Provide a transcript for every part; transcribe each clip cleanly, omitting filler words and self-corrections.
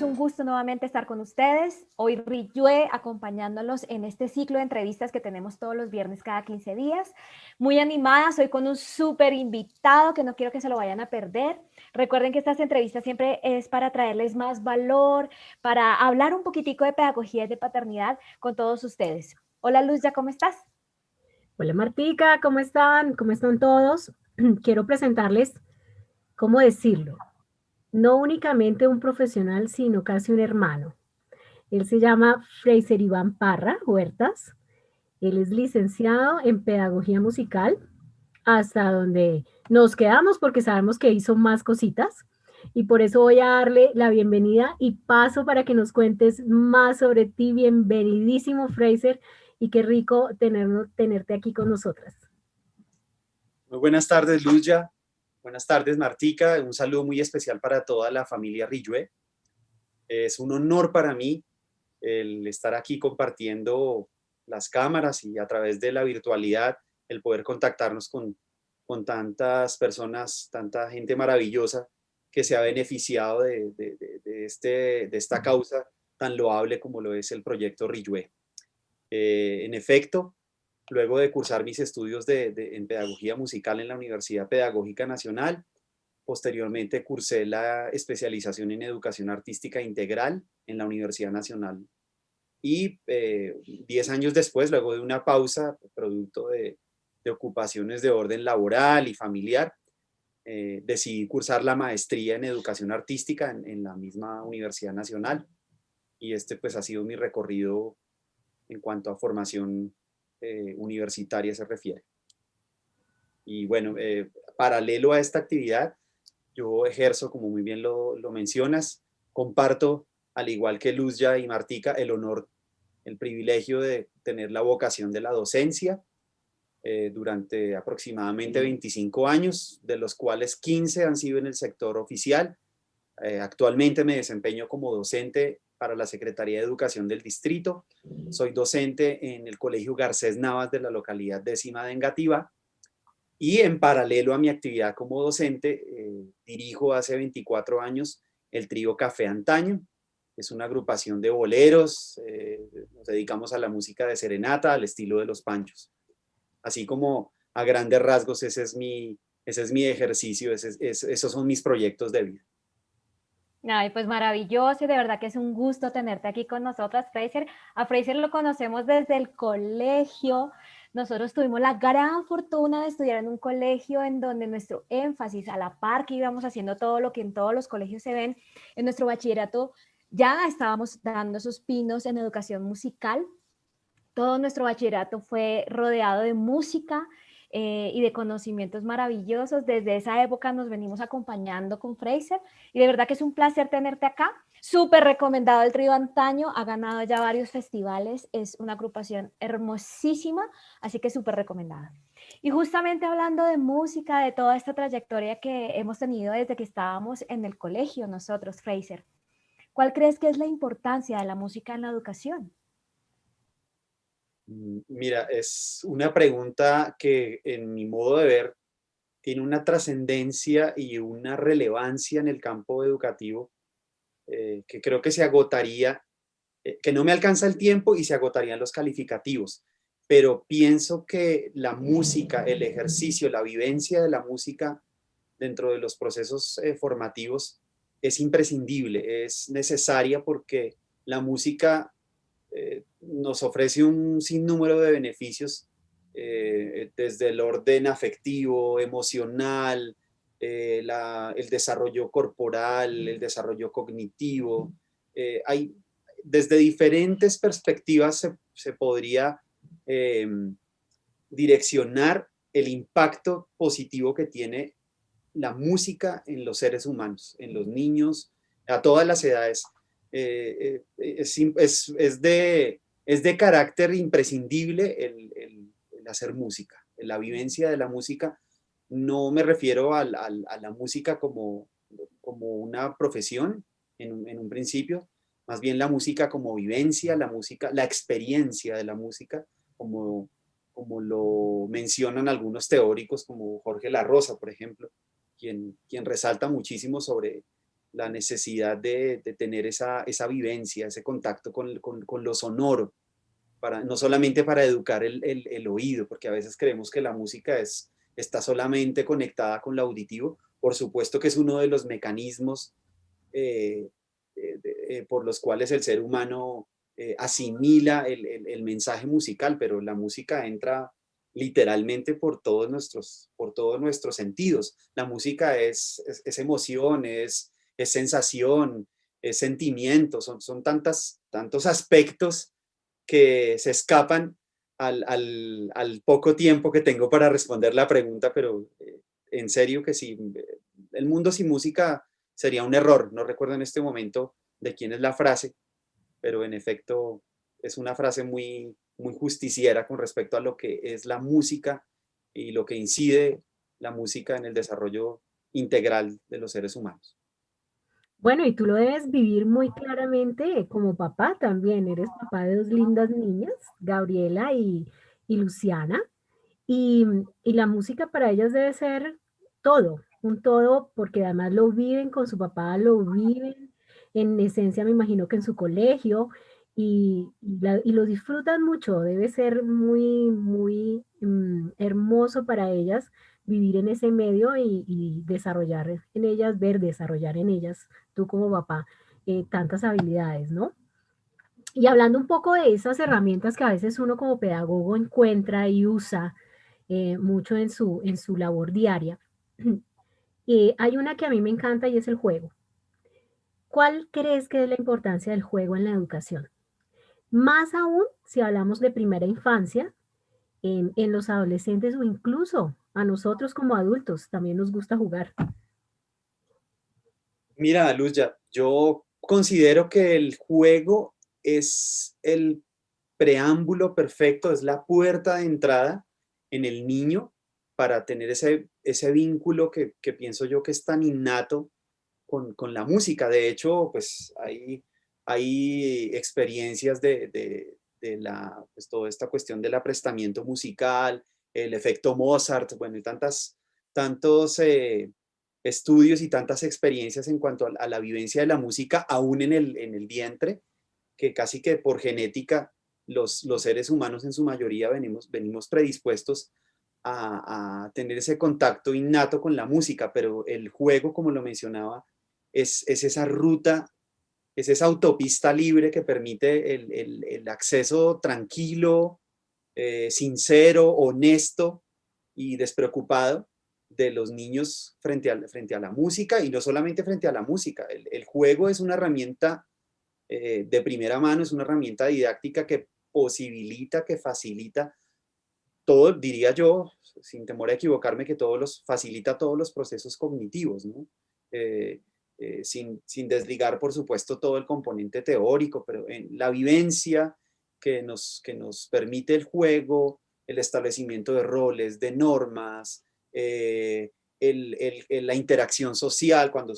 es un gusto nuevamente estar con ustedes. Hoy Riyue acompañándolos en este ciclo de entrevistas que tenemos todos los viernes cada 15 días. Muy animada, soy con un súper invitado que no quiero que se lo vayan a perder. Recuerden que estas entrevistas siempre es para traerles más valor, para hablar un poquitico de pedagogía y de paternidad con todos ustedes. Hola Luz, ¿ya cómo estás? Hola Martica, ¿cómo están? ¿Cómo están todos? Quiero presentarles, ¿cómo decirlo? No únicamente un profesional, sino casi un hermano. Él se llama Fraser Iván Parra Huertas. Él es licenciado en Pedagogía Musical, hasta donde nos quedamos porque sabemos que hizo más cositas. Y por eso voy a darle la bienvenida y paso para que nos cuentes más sobre ti. Bienvenidísimo, Fraser, y qué rico tenerte aquí con nosotras. Muy buenas tardes, Luzya. Buenas tardes, Martica. Un saludo muy especial para toda la familia Riyue. Es un honor para mí el estar aquí compartiendo las cámaras y a través de la virtualidad el poder contactarnos con tantas personas, tanta gente maravillosa que se ha beneficiado de esta causa tan loable como lo es el proyecto Riyue. En efecto, luego de cursar mis estudios en pedagogía musical en la Universidad Pedagógica Nacional, posteriormente cursé la especialización en educación artística integral en la Universidad Nacional. Y 10 años después, luego de una pausa, producto de ocupaciones de orden laboral y familiar, decidí cursar la maestría en educación artística en la misma Universidad Nacional. Y este pues ha sido mi recorrido en cuanto a formación universitaria se refiere. Y bueno, paralelo a esta actividad, yo ejerzo, como muy bien lo mencionas, comparto, al igual que Luzya y Martica, el honor, el privilegio de tener la vocación de la docencia durante aproximadamente 25 años, de los cuales 15 han sido en el sector oficial. Actualmente me desempeño como docente para la Secretaría de Educación del Distrito. Soy docente en el Colegio Garcés Navas de la localidad 10ª de Engativá. Y en paralelo a mi actividad como docente, dirijo hace 24 años el trío Café Antaño. Es una agrupación de boleros, nos dedicamos a la música de serenata, al estilo de los Panchos. Así como a grandes rasgos, ese es mi ejercicio, esos son mis proyectos de vida. Ay, pues maravilloso y de verdad que es un gusto tenerte aquí con nosotras, Fraser. A Fraser lo conocemos desde el colegio. Nosotros tuvimos la gran fortuna de estudiar en un colegio en donde nuestro énfasis, a la par que íbamos haciendo todo lo que en todos los colegios se ven, en nuestro bachillerato ya estábamos dando esos pinos en educación musical. Todo nuestro bachillerato fue rodeado de música y de conocimientos maravillosos. Desde esa época nos venimos acompañando con Fraser y de verdad que es un placer tenerte acá. Súper recomendado el trío Antaño, ha ganado ya varios festivales, es una agrupación hermosísima, así que súper recomendada. Y justamente hablando de música, de toda esta trayectoria que hemos tenido desde que estábamos en el colegio nosotros, Fraser, ¿cuál crees que es la importancia de la música en la educación? Mira, es una pregunta que en mi modo de ver tiene una trascendencia y una relevancia en el campo educativo que creo que se agotaría, que no me alcanza el tiempo y se agotarían los calificativos, pero pienso que la música, el ejercicio, la vivencia de la música dentro de los procesos formativos es imprescindible, es necesaria porque la música nos ofrece un sinnúmero de beneficios desde el orden afectivo, emocional, el desarrollo corporal, el desarrollo cognitivo. Hay, desde diferentes perspectivas se podría eh, direccionar el impacto positivo que tiene la música en los seres humanos, en los niños, a todas las edades. Es de carácter imprescindible el hacer música, la vivencia de la música. No me refiero a la música como una profesión en un principio, más bien la música como vivencia, la música, la experiencia de la música, como lo mencionan algunos teóricos como Jorge La Rosa, por ejemplo, quien resalta muchísimo la necesidad de tener esa vivencia, ese contacto con lo sonoro, no solamente para educar el oído, porque a veces creemos que la música está solamente conectada con lo auditivo. Por supuesto que es uno de los mecanismos eh, por los cuales el ser humano asimila el mensaje musical, pero la música entra literalmente por todos nuestros sentidos. La música es emoción, es sensación, es sentimiento, son tantos aspectos que se escapan al poco tiempo que tengo para responder la pregunta, pero en serio que sí, el mundo sin música sería un error. No recuerdo en este momento de quién es la frase, pero en efecto es una frase muy justiciera con respecto a lo que es la música y lo que incide la música en el desarrollo integral de los seres humanos. Bueno, y tú lo debes vivir muy claramente como papá también. Eres papá de 2 lindas niñas, Gabriela y Luciana, y y la música para ellas debe ser todo, un todo, porque además lo viven con su papá, lo viven en esencia, me imagino que en su colegio, y lo disfrutan mucho. Debe ser muy hermoso para ellas vivir en ese medio y desarrollar en ellas, ver desarrollar en ellas, tú como papá, tantas habilidades, ¿no? Y hablando un poco de esas herramientas que a veces uno como pedagogo encuentra y usa mucho en su labor diaria, hay una que a mí me encanta y es el juego. ¿Cuál crees que es la importancia del juego en la educación? Más aún si hablamos de primera infancia, en los adolescentes o incluso a nosotros como adultos también nos gusta jugar. Mira, Luz, yo considero que el juego es el preámbulo perfecto, es la puerta de entrada en el niño para tener ese vínculo que pienso yo que es tan innato con la música. De hecho, pues hay experiencias pues, toda esta cuestión del aprestamiento musical, el efecto Mozart, bueno, y tantos estudios y tantas experiencias en cuanto a la vivencia de la música, aún en el vientre, que casi que por genética los seres humanos en su mayoría venimos predispuestos a tener ese contacto innato con la música, pero el juego, como lo mencionaba, es esa ruta, es esa autopista libre que permite el acceso tranquilo, sincero, honesto y despreocupado de los niños frente a la música, y no solamente frente a la música. El juego es una herramienta de primera mano, es una herramienta didáctica que posibilita, que facilita todo, diría yo, sin temor a equivocarme, que facilita todos los procesos cognitivos, ¿no? Eh, sin desligar, por supuesto, todo el componente teórico, pero en la vivencia que nos permite el juego, el establecimiento de roles, de normas, la interacción social, cuando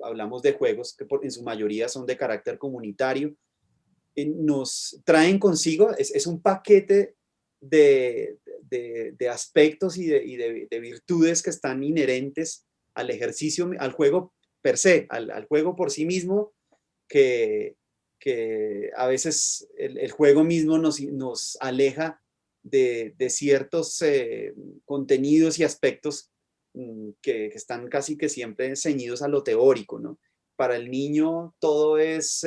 hablamos de juegos que en su mayoría son de carácter comunitario, nos traen consigo, es un paquete de aspectos y de virtudes que están inherentes al ejercicio, al juego per se, al juego por sí mismo, que, que a veces el juego mismo nos aleja de ciertos contenidos y aspectos que están casi que siempre ceñidos a lo teórico, ¿no? Para el niño todo es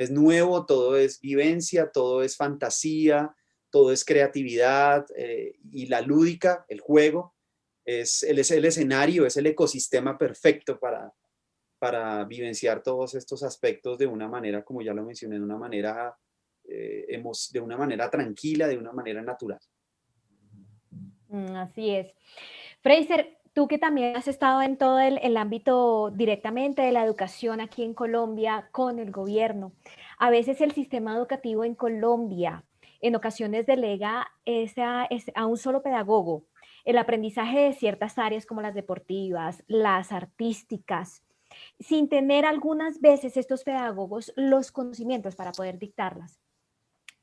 nuevo, todo es vivencia, todo es fantasía, todo es creatividad, y la lúdica, el juego, es el escenario, es el ecosistema perfecto para vivenciar todos estos aspectos de una manera, como ya lo mencioné, de una manera tranquila, de una manera natural. Así es. Fraser, tú que también has estado en todo el ámbito directamente de la educación aquí en Colombia con el gobierno, a veces el sistema educativo en Colombia en ocasiones delega a un solo pedagogo el aprendizaje de ciertas áreas como las deportivas, las artísticas, sin tener algunas veces estos pedagogos los conocimientos para poder dictarlas.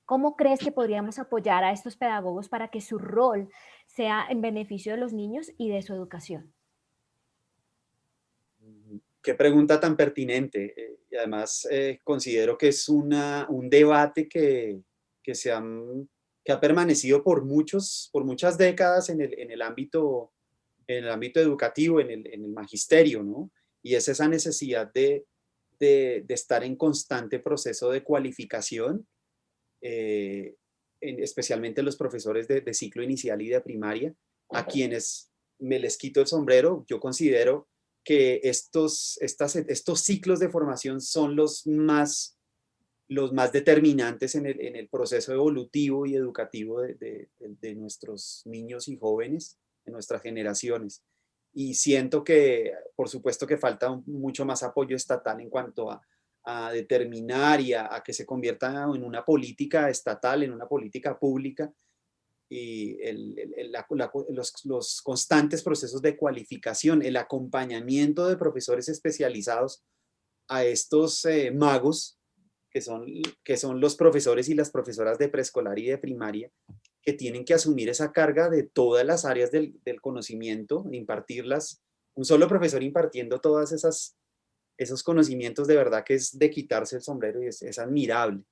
¿Cómo crees que podríamos apoyar a estos pedagogos para que su rol sea en beneficio de los niños y de su educación? Qué pregunta tan pertinente. Y además considero que es un debate que, que ha permanecido por muchas décadas en el ámbito educativo, en el magisterio, ¿no? Y es esa necesidad de estar en constante proceso de cualificación, especialmente los profesores de ciclo inicial y de primaria, a quienes me les quito el sombrero. Yo considero que estos ciclos de formación son los más determinantes en el proceso evolutivo y educativo de nuestros niños y jóvenes, de nuestras generaciones. Y siento que, por supuesto, que falta mucho más apoyo estatal en cuanto a determinar y a que se convierta en una política estatal, en una política pública, y los constantes procesos de cualificación, el acompañamiento de profesores especializados a estos magos que son los profesores y las profesoras de preescolar y de primaria, que tienen que asumir esa carga de todas las áreas del conocimiento, impartirlas. Un solo profesor impartiendo esos conocimientos, de verdad que es de quitarse el sombrero y es admirable.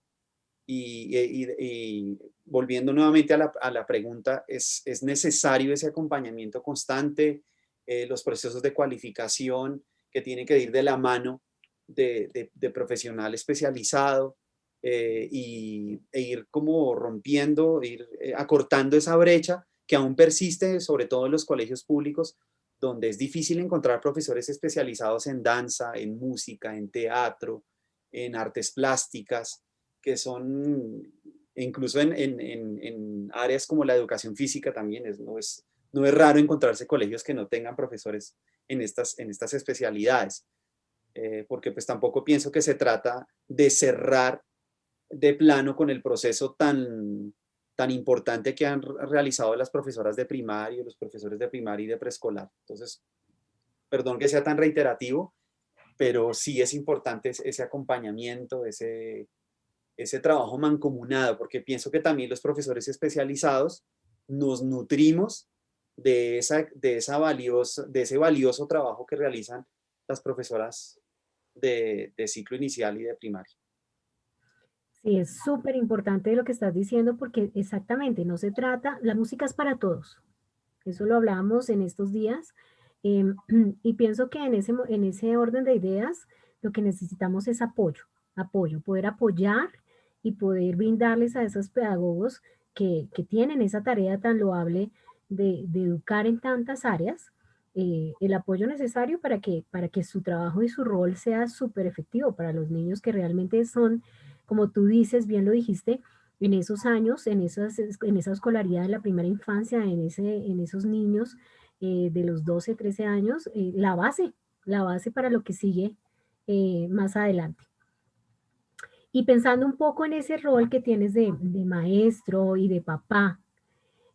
Y volviendo nuevamente a la pregunta, es necesario ese acompañamiento constante, los procesos de cualificación que tienen que ir de la mano de profesional especializado, e ir como rompiendo, ir acortando esa brecha que aún persiste, sobre todo en los colegios públicos, donde es difícil encontrar profesores especializados en danza, en música, en teatro, en artes plásticas, que son, incluso en áreas como la educación física también, no es raro encontrarse colegios que no tengan profesores en estas especialidades, porque pues tampoco pienso que se trata de cerrar de plano con el proceso tan importante que han realizado las profesoras de primaria, los profesores de primaria y de preescolar. Entonces, perdón que sea tan reiterativo, pero sí es importante ese acompañamiento, ese trabajo mancomunado, porque pienso que también los profesores especializados nos nutrimos de ese valioso trabajo que realizan las profesoras de ciclo inicial y de primaria. Sí, es súper importante lo que estás diciendo porque exactamente, no se trata, la música es para todos. Eso lo hablábamos en estos días. Y pienso que en ese orden de ideas, lo que necesitamos es apoyo, poder apoyar y poder brindarles a esos pedagogos que tienen esa tarea tan loable de educar en tantas áreas, el apoyo necesario para que su trabajo y su rol sea súper efectivo para los niños que realmente son, como tú dices, bien lo dijiste, en esos años, en esa escolaridad de la primera infancia, en esos niños de los 12, 13 años, la base para lo que sigue más adelante. Y pensando un poco en ese rol que tienes de maestro y de papá,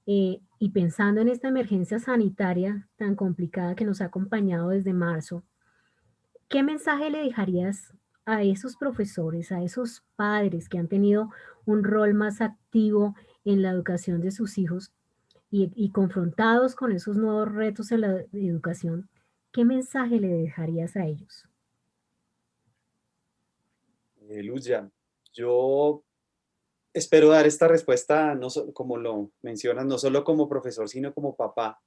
y pensando en esta emergencia sanitaria tan complicada que nos ha acompañado desde marzo, ¿qué mensaje le dejarías a esos profesores, a esos padres que han tenido un rol más activo en la educación de sus hijos y confrontados con esos nuevos retos en la educación? ¿Qué mensaje le dejarías a ellos? Luzia, yo espero dar esta respuesta, no como lo mencionas, no solo como profesor, sino como papá.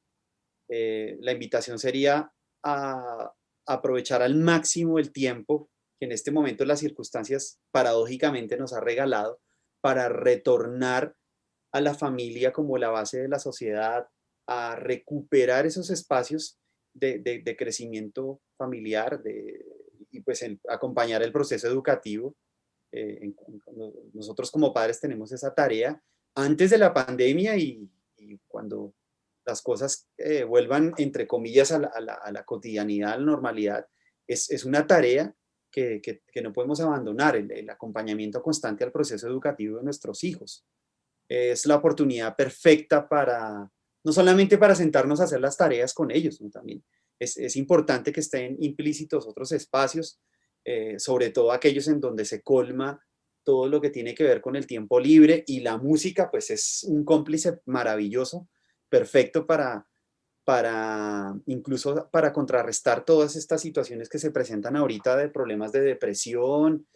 La invitación sería a aprovechar al máximo el tiempo que en este momento las circunstancias paradójicamente nos ha regalado para retornar a la familia como la base de la sociedad, a recuperar esos espacios de crecimiento familiar, y pues acompañar el proceso educativo. Nosotros como padres tenemos esa tarea antes de la pandemia, y cuando las cosas vuelvan, entre comillas, a la cotidianidad, a la normalidad, es una tarea que no podemos abandonar, el acompañamiento constante al proceso educativo de nuestros hijos. Es la oportunidad perfecta no solamente para sentarnos a hacer las tareas con ellos, sino también es importante que estén implícitos otros espacios, sobre todo aquellos en donde se colma todo lo que tiene que ver con el tiempo libre, y la música pues es un cómplice maravilloso, perfecto para para incluso para contrarrestar todas estas situaciones que se presentan ahorita de problemas de depresión,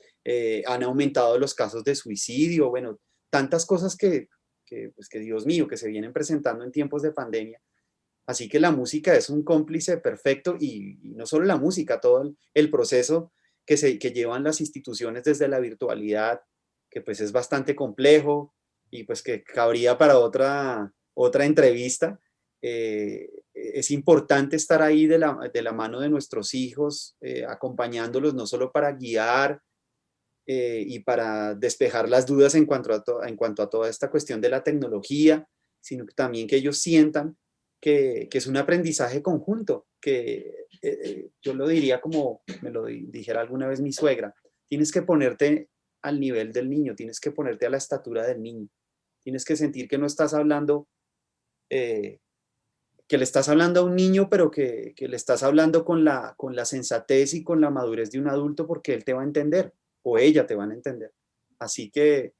han aumentado los casos de suicidio, bueno, tantas cosas pues que Dios mío, que se vienen presentando en tiempos de pandemia. Así que la música es un cómplice perfecto y no solo la música, todo el proceso que llevan las instituciones desde la virtualidad, que pues es bastante complejo y pues que cabría para otra entrevista. Es importante estar ahí de la mano de nuestros hijos, acompañándolos no solo para guiar y para despejar las dudas en cuanto a toda esta cuestión de la tecnología, sino que también que ellos sientan que es un aprendizaje conjunto, que yo lo diría como me lo dijera alguna vez mi suegra, tienes que ponerte al nivel del niño, tienes que ponerte a la estatura del niño, tienes que sentir que no estás hablando, que le estás hablando a un niño, pero que le estás hablando con la sensatez y con la madurez de un adulto porque él te va a entender o ella te van a entender. Así que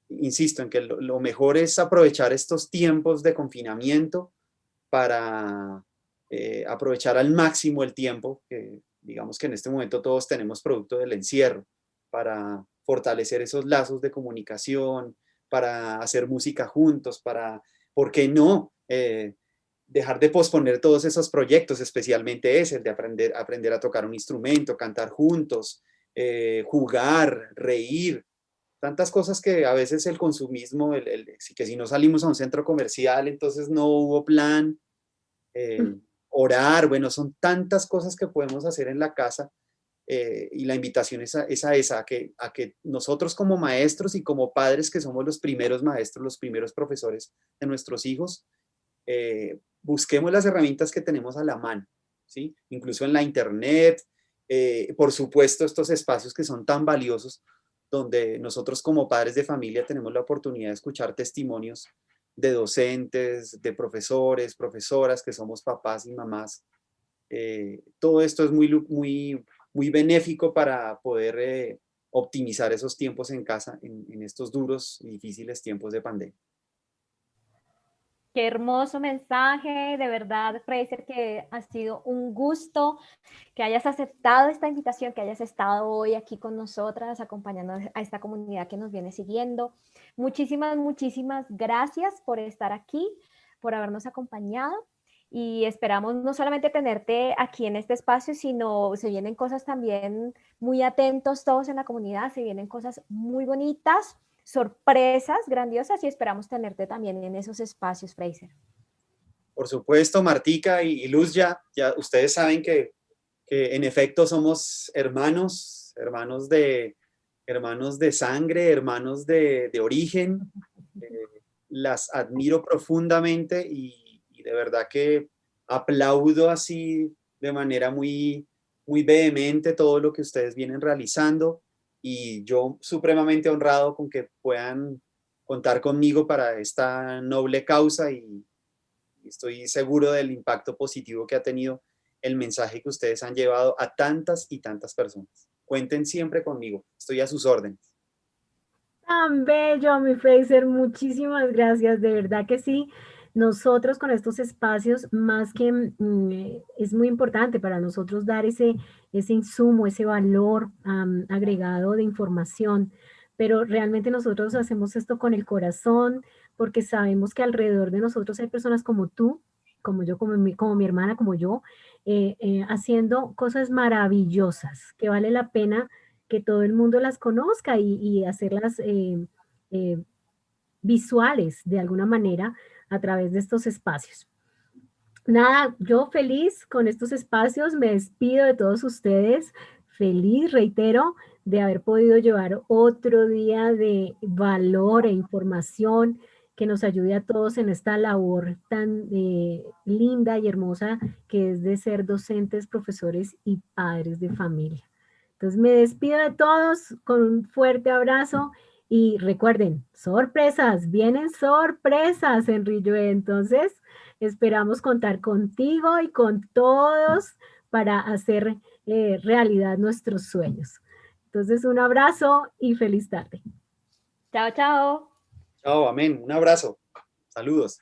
insisto en que lo mejor es aprovechar estos tiempos de confinamiento para aprovechar al máximo el tiempo, que digamos que en este momento todos tenemos producto del encierro, para fortalecer esos lazos de comunicación, para hacer música juntos, para, ¿por qué no? Dejar de posponer todos esos proyectos, especialmente ese, el de aprender a tocar un instrumento, cantar juntos, jugar, reír, tantas cosas que a veces el consumismo, que si no salimos a un centro comercial, entonces no hubo plan, orar, bueno, son tantas cosas que podemos hacer en la casa y la invitación es a esa, a que nosotros como maestros y como padres que somos los primeros maestros, los primeros profesores de nuestros hijos, busquemos las herramientas que tenemos a la mano, ¿sí? Incluso en la internet, por supuesto estos espacios que son tan valiosos donde nosotros como padres de familia tenemos la oportunidad de escuchar testimonios de docentes, de profesores, profesoras, que somos papás y mamás. Todo esto es muy benéfico para poder optimizar esos tiempos en casa en estos duros y difíciles tiempos de pandemia. Qué hermoso mensaje, de verdad, Fraser, que ha sido un gusto que hayas aceptado esta invitación, que hayas estado hoy aquí con nosotras, acompañando a esta comunidad que nos viene siguiendo. Muchísimas, muchísimas gracias por estar aquí, por habernos acompañado y esperamos no solamente tenerte aquí en este espacio, sino se vienen cosas también muy atentos todos en la comunidad, se vienen cosas muy bonitas, sorpresas grandiosas y esperamos tenerte también en esos espacios, Fraser. Por supuesto, Martica y Luz, ya ustedes saben que en efecto somos hermanos, hermanos de sangre, hermanos de origen. Las admiro profundamente y de verdad que aplaudo así de manera muy vehemente todo lo que ustedes vienen realizando y yo supremamente honrado con que puedan contar conmigo para esta noble causa y estoy seguro del impacto positivo que ha tenido el mensaje que ustedes han llevado a tantas y tantas personas. Cuenten siempre conmigo, estoy a sus órdenes. Tan bello, mi Fraser, muchísimas gracias, de verdad que sí. Nosotros con estos espacios, más que es muy importante para nosotros dar ese insumo, ese valor agregado de información, pero realmente nosotros hacemos esto con el corazón, porque sabemos que alrededor de nosotros hay personas como tú, como yo, como mi hermana, como yo, haciendo cosas maravillosas, que vale la pena que todo el mundo las conozca y hacerlas eh, visuales de alguna manera a través de estos espacios. Nada, yo feliz con estos espacios, me despido de todos ustedes, feliz, reitero, de haber podido llevar otro día de valor e información que nos ayude a todos en esta labor tan linda y hermosa que es de ser docentes, profesores y padres de familia. Entonces me despido de todos con un fuerte abrazo y recuerden, sorpresas, vienen sorpresas en Rillué. Entonces esperamos contar contigo y con todos para hacer realidad nuestros sueños. Entonces un abrazo y feliz tarde. Chao, chao. Chao, amén. Un abrazo. Saludos.